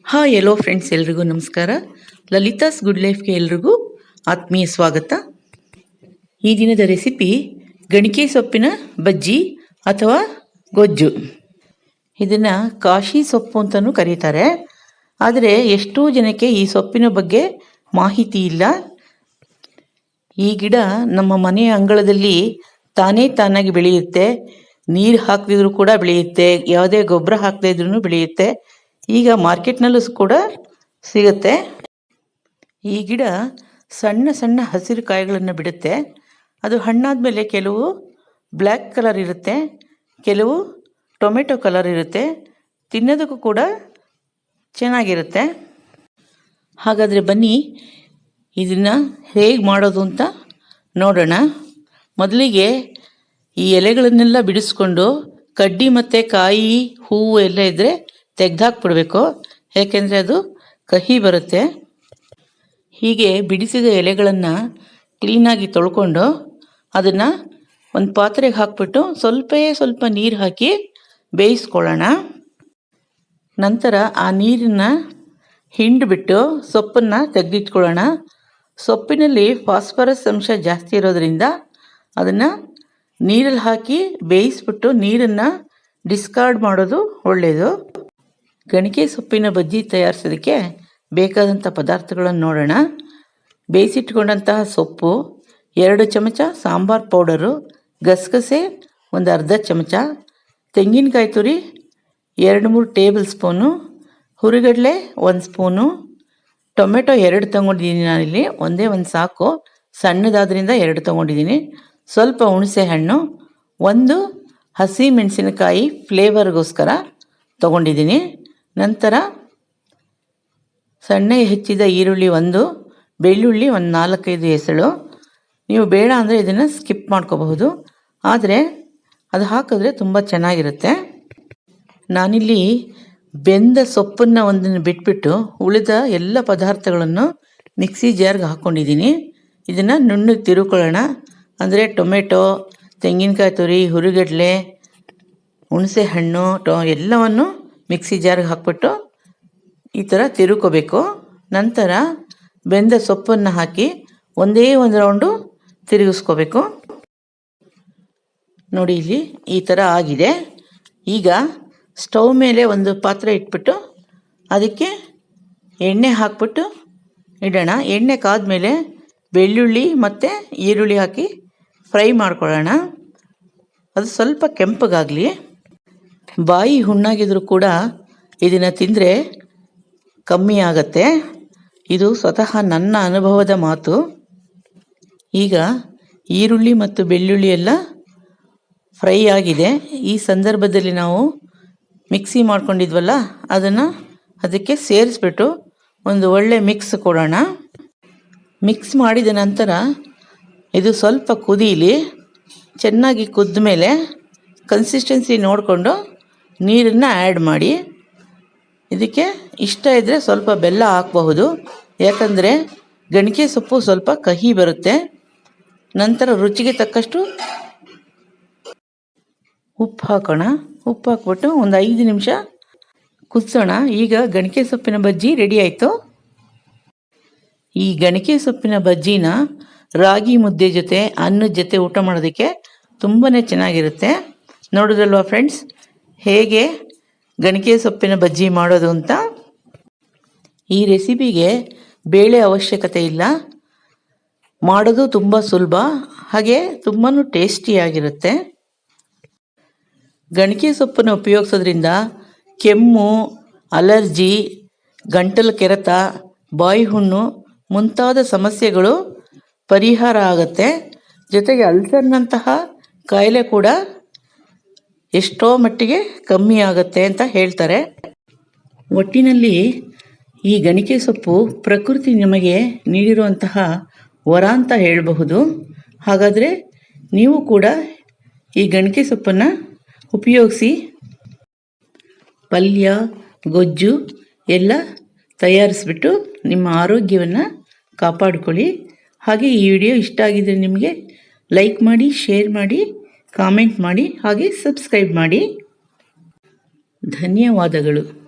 Hi ಎಲ್ಲೋ friends, ಎಲ್ರಿಗೂ ನಮಸ್ಕಾರ. ಲಲಿತಾಸ್ good ಲೈಫ್ಗೆ ಎಲ್ರಿಗೂ ಆತ್ಮೀಯ ಸ್ವಾಗತ. ಈ ದಿನದ ರೆಸಿಪಿ ಗಣಿಕೆ ಸೊಪ್ಪಿನ ಬಜ್ಜಿ ಅಥವಾ ಗೊಜ್ಜು. ಇದನ್ನು ಕಾಶಿ ಸೊಪ್ಪು ಅಂತಲೂ ಕರೀತಾರೆ. ಆದರೆ ಎಷ್ಟೋ ಜನಕ್ಕೆ ಈ ಸೊಪ್ಪಿನ ಬಗ್ಗೆ ಮಾಹಿತಿ ಇಲ್ಲ. ಈ ಗಿಡ ನಮ್ಮ ಮನೆಯ ಅಂಗಳದಲ್ಲಿ ತಾನಾಗಿ ಬೆಳೆಯುತ್ತೆ. ನೀರು ಹಾಕದಿದ್ರೂ ಕೂಡ ಬೆಳೆಯುತ್ತೆ, ಯಾವುದೇ ಗೊಬ್ಬರ ಹಾಕದೇ ಇದ್ರೂ ಬೆಳೆಯುತ್ತೆ. ಈಗ ಮಾರ್ಕೆಟ್ನಲ್ಲೂ ಕೂಡ ಸಿಗುತ್ತೆ. ಈ ಗಿಡ ಸಣ್ಣ ಸಣ್ಣ ಹಸಿರು ಕಾಯಿಗಳನ್ನು ಬಿಡುತ್ತೆ. ಅದು ಹಣ್ಣಾದ ಮೇಲೆ ಕೆಲವು ಬ್ಲ್ಯಾಕ್ ಕಲರ್ ಇರುತ್ತೆ, ಕೆಲವು ಟೊಮೆಟೊ ಕಲರ್ ಇರುತ್ತೆ. ತಿನ್ನೋದಕ್ಕೂ ಕೂಡ ಚೆನ್ನಾಗಿರುತ್ತೆ. ಹಾಗಾದರೆ ಬನ್ನಿ ಇದನ್ನು ಹೇಗೆ ಮಾಡೋದು ಅಂತ ನೋಡೋಣ. ಮೊದಲಿಗೆ ಈ ಎಲೆಗಳನ್ನೆಲ್ಲ ಬಿಡಿಸ್ಕೊಂಡು ಕಡ್ಡಿ ಮತ್ತು ಕಾಯಿ ಹೂವು ಎಲ್ಲ ಇದ್ದರೆ ತೆಗೆದಾಕ್ಬಿಡ್ಬೇಕು, ಏಕೆಂದರೆ ಅದು ಕಹಿ ಬರುತ್ತೆ. ಹೀಗೆ ಬಿಡಿಸಿದ ಎಲೆಗಳನ್ನು ಕ್ಲೀನಾಗಿ ತೊಳ್ಕೊಂಡು ಅದನ್ನು ಒಂದು ಪಾತ್ರೆಗೆ ಹಾಕ್ಬಿಟ್ಟು ಸ್ವಲ್ಪ ನೀರು ಹಾಕಿ ಬೇಯಿಸ್ಕೊಳ್ಳೋಣ. ನಂತರ ಆ ನೀರನ್ನು ಹಿಂಡಿಬಿಟ್ಟು ಸೊಪ್ಪನ್ನು ತೆಗೆದಿಟ್ಕೊಳ್ಳೋಣ. ಸೊಪ್ಪಿನಲ್ಲಿ ಫಾಸ್ಫರಸ್ ಅಂಶ ಜಾಸ್ತಿ ಇರೋದರಿಂದ ಅದನ್ನು ನೀರಲ್ಲಿ ಹಾಕಿ ಬೇಯಿಸ್ಬಿಟ್ಟು ನೀರನ್ನು ಡಿಸ್ಕಾರ್ಡ್ ಮಾಡೋದು ಒಳ್ಳೆಯದು. ಗಣಿಕೆ ಸೊಪ್ಪಿನ ಬಜ್ಜಿ ತಯಾರಿಸೋದಕ್ಕೆ ಬೇಕಾದಂಥ ಪದಾರ್ಥಗಳನ್ನು ನೋಡೋಣ. ಬೇಯಿಸಿಟ್ಕೊಂಡಂತಹ ಸೊಪ್ಪು, 2 ಚಮಚ ಸಾಂಬಾರು ಪೌಡರು, ಗಸಗಸೆ ಒಂದು ಅರ್ಧ ಚಮಚ, ತೆಂಗಿನಕಾಯಿ ತುರಿ 2-3 ಟೇಬಲ್ ಸ್ಪೂನು, ಹುರಿಗಡಲೆ 1 ಸ್ಪೂನು, ಟೊಮೆಟೊ 2 ತೊಗೊಂಡಿದ್ದೀನಿ. ನಾನಿಲ್ಲಿ ಒಂದೇ ಒಂದು ಸಾಕು, ಸಣ್ಣದಾದ್ರಿಂದ 2 ತೊಗೊಂಡಿದ್ದೀನಿ. ಸ್ವಲ್ಪ ಹುಣಸೆ ಹಣ್ಣು, 1 ಹಸಿ ಮೆಣಸಿನಕಾಯಿ ಫ್ಲೇವರ್ಗೋಸ್ಕರ ತೊಗೊಂಡಿದ್ದೀನಿ. ನಂತರ ಸಣ್ಣಗೆ ಹೆಚ್ಚಿದ ಈರುಳ್ಳಿ 1, ಬೆಳ್ಳುಳ್ಳಿ ಒಂದು 4-5 ಎಸಳು. ನೀವು ಬೇಡ ಅಂದರೆ ಇದನ್ನು ಸ್ಕಿಪ್ ಮಾಡ್ಕೋಬಹುದು, ಆದರೆ ಅದು ಹಾಕಿದ್ರೆ ತುಂಬ ಚೆನ್ನಾಗಿರುತ್ತೆ. ನಾನಿಲ್ಲಿ ಬೆಂದ ಸೊಪ್ಪನ್ನು ಒಂದನ್ನು ಬಿಟ್ಬಿಟ್ಟು ಉಳಿದ ಎಲ್ಲ ಪದಾರ್ಥಗಳನ್ನು ಮಿಕ್ಸಿ ಜಾರ್ಗೆ ಹಾಕ್ಕೊಂಡಿದ್ದೀನಿ. ಇದನ್ನು ನುಣ್ಣಗೆ ತಿರುಕೊಳ್ಳೋಣ. ಅಂದರೆ ಟೊಮೆಟೊ, ತೆಂಗಿನಕಾಯಿ ತುರಿ, ಹುರಿಗಡಲೆ, ಹುಣಸೆ ಹಣ್ಣು ಎಲ್ಲವನ್ನು ಮಿಕ್ಸಿ ಜಾರ್ಗೆ ಹಾಕ್ಬಿಟ್ಟು ಈ ಥರ ತಿರುಕೋಬೇಕು. ನಂತರ ಬೆಂದ ಸೊಪ್ಪನ್ನು ಹಾಕಿ ಒಂದೇ ಒಂದು ರೌಂಡು ತಿರುಗಿಸ್ಕೋಬೇಕು. ನೋಡಿ, ಇಲ್ಲಿ ಈ ಥರ ಆಗಿದೆ. ಈಗ ಸ್ಟವ್ ಮೇಲೆ ಒಂದು ಪಾತ್ರೆ ಇಟ್ಬಿಟ್ಟು ಅದಕ್ಕೆ ಎಣ್ಣೆ ಹಾಕ್ಬಿಟ್ಟು ಇಡೋಣ. ಎಣ್ಣೆ ಕಾದ್ಮೇಲೆ ಬೆಳ್ಳುಳ್ಳಿ ಮತ್ತು ಈರುಳ್ಳಿ ಹಾಕಿ ಫ್ರೈ ಮಾಡ್ಕೊಳ್ಳೋಣ. ಅದು ಸ್ವಲ್ಪ ಕೆಂಪಗಾಗಲಿ. ಬಾಯಿ ಹುಣ್ಣಾಗಿದ್ರೂ ಕೂಡ ಇದನ್ನು ತಿಂದರೆ ಕಮ್ಮಿ ಆಗತ್ತೆ. ಇದು ಸ್ವತಃ ನನ್ನ ಅನುಭವದ ಮಾತು. ಈಗ ಈರುಳ್ಳಿ ಮತ್ತು ಬೆಳ್ಳುಳ್ಳಿ ಎಲ್ಲ ಫ್ರೈ ಆಗಿದೆ. ಈ ಸಂದರ್ಭದಲ್ಲಿ ನಾವು ಮಿಕ್ಸಿ ಮಾಡ್ಕೊಂಡಿದ್ವಲ್ಲ ಅದನ್ನು ಅದಕ್ಕೆ ಸೇರಿಸ್ಬಿಟ್ಟು ಒಂದು ಒಳ್ಳೆ ಮಿಕ್ಸ್ ಕೊಡೋಣ. ಮಿಕ್ಸ್ ಮಾಡಿದ ನಂತರ ಇದು ಸ್ವಲ್ಪ ಕುದೀಲಿ. ಚೆನ್ನಾಗಿ ಕುದ್ದ ಮೇಲೆ ಕನ್ಸಿಸ್ಟೆನ್ಸಿ ನೋಡಿಕೊಂಡು ನೀರನ್ನು ಆ್ಯಡ್ ಮಾಡಿ. ಇದಕ್ಕೆ ಇಷ್ಟ ಇದ್ದರೆ ಸ್ವಲ್ಪ ಬೆಲ್ಲ ಹಾಕಬಹುದು, ಯಾಕಂದರೆ ಗಣಿಕೆ ಸೊಪ್ಪು ಸ್ವಲ್ಪ ಕಹಿ ಬರುತ್ತೆ. ನಂತರ ರುಚಿಗೆ ತಕ್ಕಷ್ಟು ಉಪ್ಪು ಹಾಕೋಣ. ಉಪ್ಪು ಹಾಕ್ಬಿಟ್ಟು ಒಂದು 5 ನಿಮಿಷ ಕುದಿಸೋಣ. ಈಗ ಗಣಿಕೆ ಸೊಪ್ಪಿನ ಬಜ್ಜಿ ರೆಡಿ ಆಯಿತು. ಈ ಗಣಿಕೆ ಸೊಪ್ಪಿನ ಬಜ್ಜಿನ ರಾಗಿ ಮುದ್ದೆ ಜೊತೆ, ಅನ್ನದ ಜೊತೆ ಊಟ ಮಾಡೋದಕ್ಕೆ ತುಂಬಾ ಚೆನ್ನಾಗಿರುತ್ತೆ. ನೋಡಿದ್ರಲ್ವಾ ಫ್ರೆಂಡ್ಸ್, ಹೇಗೆ ಗಣಿಕೆ ಸೊಪ್ಪಿನ ಬಜ್ಜಿ ಮಾಡೋದು ಅಂತ. ಈ ರೆಸಿಪಿಗೆ ಬೇಳೆ ಅವಶ್ಯಕತೆ ಇಲ್ಲ, ಮಾಡೋದು ತುಂಬ ಸುಲಭ, ಹಾಗೆ ತುಂಬಾ ಟೇಸ್ಟಿಯಾಗಿರುತ್ತೆ. ಗಣಿಕೆ ಸೊಪ್ಪನ್ನು ಉಪಯೋಗಿಸೋದ್ರಿಂದ ಕೆಮ್ಮು, ಅಲರ್ಜಿ, ಗಂಟಲು ಕೆರೆತ, ಬಾಯಿ ಹುಣ್ಣು ಮುಂತಾದ ಸಮಸ್ಯೆಗಳು ಪರಿಹಾರ ಆಗುತ್ತೆ. ಜೊತೆಗೆ ಅಲ್ಸರ್ನಂತಹ ಕಾಯಿಲೆ ಕೂಡ ಎಷ್ಟೋ ಮಟ್ಟಿಗೆ ಕಮ್ಮಿ ಆಗುತ್ತೆ ಅಂತ ಹೇಳ್ತಾರೆ. ಒಟ್ಟಿನಲ್ಲಿ ಈ ಗಣಿಕೆ ಸೊಪ್ಪು ಪ್ರಕೃತಿ ನಮಗೆ ನೀಡಿರುವಂತಹ ವರ ಅಂತ ಹೇಳಬಹುದು. ಹಾಗಾದರೆ ನೀವು ಕೂಡ ಈ ಗಣಿಕೆ ಸೊಪ್ಪನ್ನು ಉಪಯೋಗಿಸಿ ಪಲ್ಯ, ಗೊಜ್ಜು ಎಲ್ಲ ತಯಾರಿಸ್ಬಿಟ್ಟು ನಿಮ್ಮ ಆರೋಗ್ಯವನ್ನು ಕಾಪಾಡಿಕೊಳ್ಳಿ. ಹಾಗೆ ಈ ವಿಡಿಯೋ ಇಷ್ಟ ಆಗಿದ್ದರೆ ನಿಮಗೆ ಲೈಕ್ ಮಾಡಿ, ಶೇರ್ ಮಾಡಿ, ಕಾಮೆಂಟ್ ಮಾಡಿ, ಹಾಗೆ ಸಬ್ಸ್ಕ್ರೈಬ್ ಮಾಡಿ. ಧನ್ಯವಾದಗಳು.